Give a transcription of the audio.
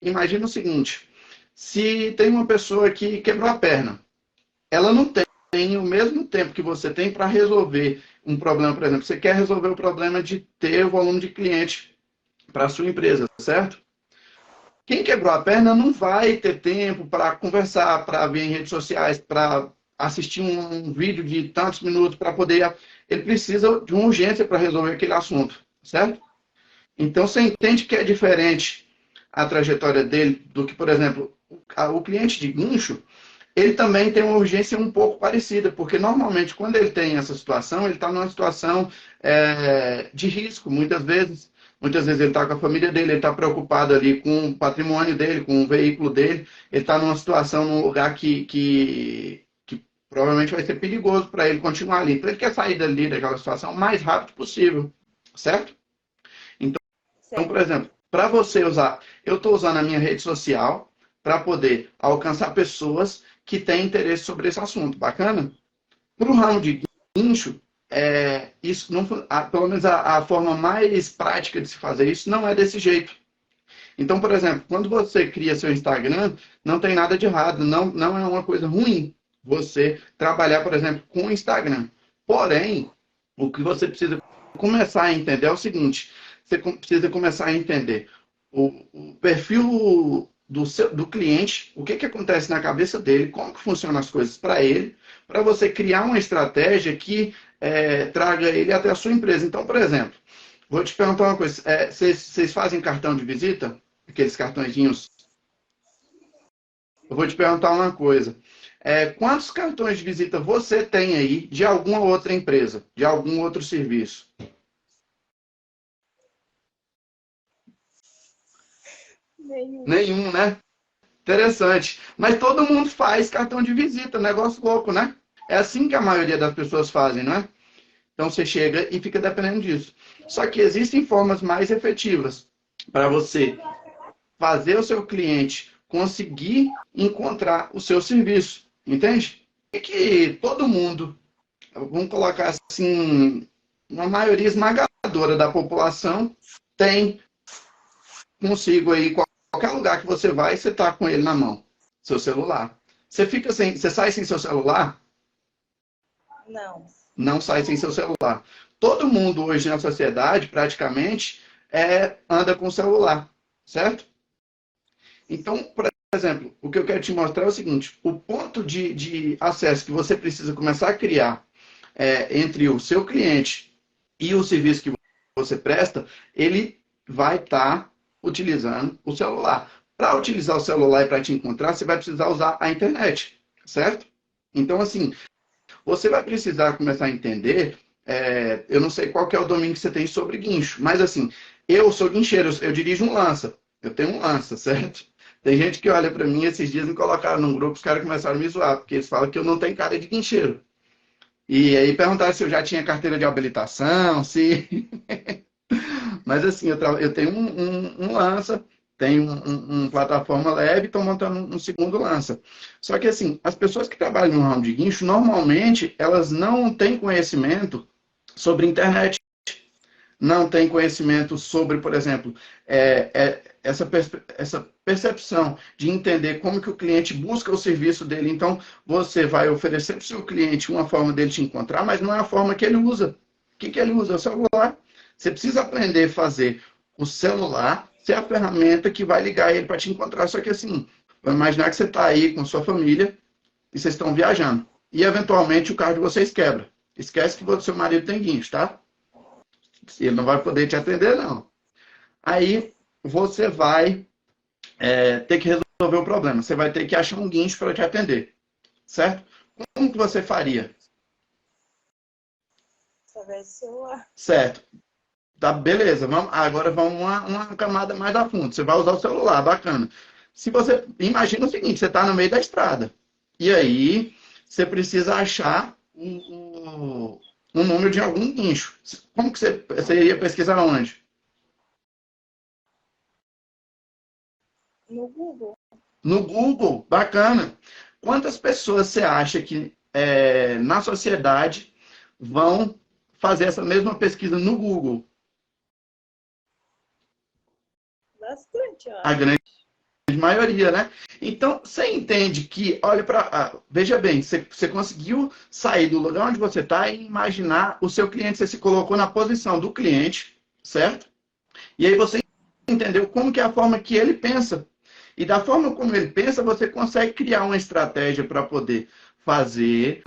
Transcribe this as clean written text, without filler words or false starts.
imagina o seguinte, se tem uma pessoa que quebrou a perna, ela não tem o mesmo tempo que você tem para resolver um problema, por exemplo, você quer resolver o problema de ter o volume de cliente para a sua empresa, certo? Quem quebrou a perna não vai ter tempo para conversar, para ver em redes sociais, para assistir um vídeo de tantos minutos para poder. Ele precisa de uma urgência para resolver aquele assunto, certo? Então você entende que é diferente a trajetória dele do que, por exemplo, o cliente de guincho, ele também tem uma urgência um pouco parecida, porque normalmente quando ele tem essa situação, ele está numa situação de risco, muitas vezes. Muitas vezes ele está com a família dele, ele está preocupado ali com o patrimônio dele, com o veículo dele, ele está numa situação, num lugar que provavelmente vai ser perigoso para ele continuar ali. Então ele quer sair dali, daquela situação, o mais rápido possível, certo? Então, por Certo. exemplo, para você usar, eu estou usando a minha rede social para poder alcançar pessoas que têm interesse sobre esse assunto. Bacana? Para o ramo de guincho, isso não, pelo menos a forma mais prática de se fazer isso não é desse jeito. Então, por exemplo, quando você cria seu Instagram, não tem nada de errado, não é uma coisa ruim você trabalhar, por exemplo, com o Instagram. Porém, o que você precisa começar a entender é o seguinte: você precisa começar a entender o perfil do cliente, o que acontece na cabeça dele, como que funcionam as coisas para ele, para você criar uma estratégia que traga ele até a sua empresa. Então, por exemplo, vou te perguntar uma coisa: vocês fazem cartão de visita? Aqueles cartõezinhos? Eu vou te perguntar uma coisa. Quantos cartões de visita você tem aí de alguma outra empresa, de algum outro serviço? Nenhum. Nenhum, né? Interessante. Mas todo mundo faz cartão de visita, negócio louco, né? É assim que a maioria das pessoas fazem, não é? Então você chega e fica dependendo disso. Só que existem formas mais efetivas para você fazer o seu cliente conseguir encontrar o seu serviço, entende? E que todo mundo, vamos colocar assim, uma maioria esmagadora da população tem consigo aí, qualquer lugar que você vai, você está com ele na mão, seu celular. Você sai sem seu celular? Não. Não sai sem seu celular. Todo mundo hoje na sociedade, praticamente, anda com celular, certo? Então, por exemplo, o que eu quero te mostrar é o seguinte: o ponto de acesso que você precisa começar a criar entre o seu cliente e o serviço que você presta, ele vai estar utilizando o celular. Para utilizar o celular e para te encontrar, você vai precisar usar a internet, certo? Então, assim, você vai precisar começar a entender. Eu não sei qual que é o domínio que você tem sobre guincho, mas assim, eu sou guincheiro, eu dirijo um lança, eu tenho um lança, certo? Tem gente que olha para mim, esses dias me colocaram num grupo, os caras começaram a me zoar, porque eles falam que eu não tenho cara de guincheiro. E aí perguntaram se eu já tinha carteira de habilitação, se. Mas assim, eu tenho um lança, tenho uma plataforma leve, estou montando um segundo lança. Só que assim, as pessoas que trabalham no ramo de guincho, normalmente, elas não têm conhecimento sobre internet, não têm conhecimento sobre, por exemplo, essa percepção de entender como que o cliente busca o serviço dele. Então, você vai oferecer para o seu cliente uma forma dele te encontrar, mas não é a forma que ele usa. O que ele usa? O celular. Você precisa aprender a fazer o celular ser a ferramenta que vai ligar ele para te encontrar. Só que assim, vamos imaginar que você está aí com sua família e vocês estão viajando. E eventualmente o carro de vocês quebra. Esquece que o seu marido tem guincho, tá? Ele não vai poder te atender, não. Aí você vai ter que resolver o problema. Você vai ter que achar um guincho para te atender, certo? Como que você faria? Através do celular. Certo. Tá, beleza. Agora vamos uma camada mais a fundo. Você vai usar o celular, bacana. Se você imagina o seguinte, você está no meio da estrada. E aí você precisa achar um número de algum guincho. Como que você iria pesquisar onde? No Google. No Google, bacana. Quantas pessoas você acha que na sociedade vão fazer essa mesma pesquisa no Google? Bastante, eu A acho. grande maioria, né? Então, você entende que, olha para. Veja bem, você conseguiu sair do lugar onde você está e imaginar o seu cliente, você se colocou na posição do cliente, certo? E aí você entendeu como que é a forma que ele pensa. E da forma como ele pensa, você consegue criar uma estratégia para poder fazer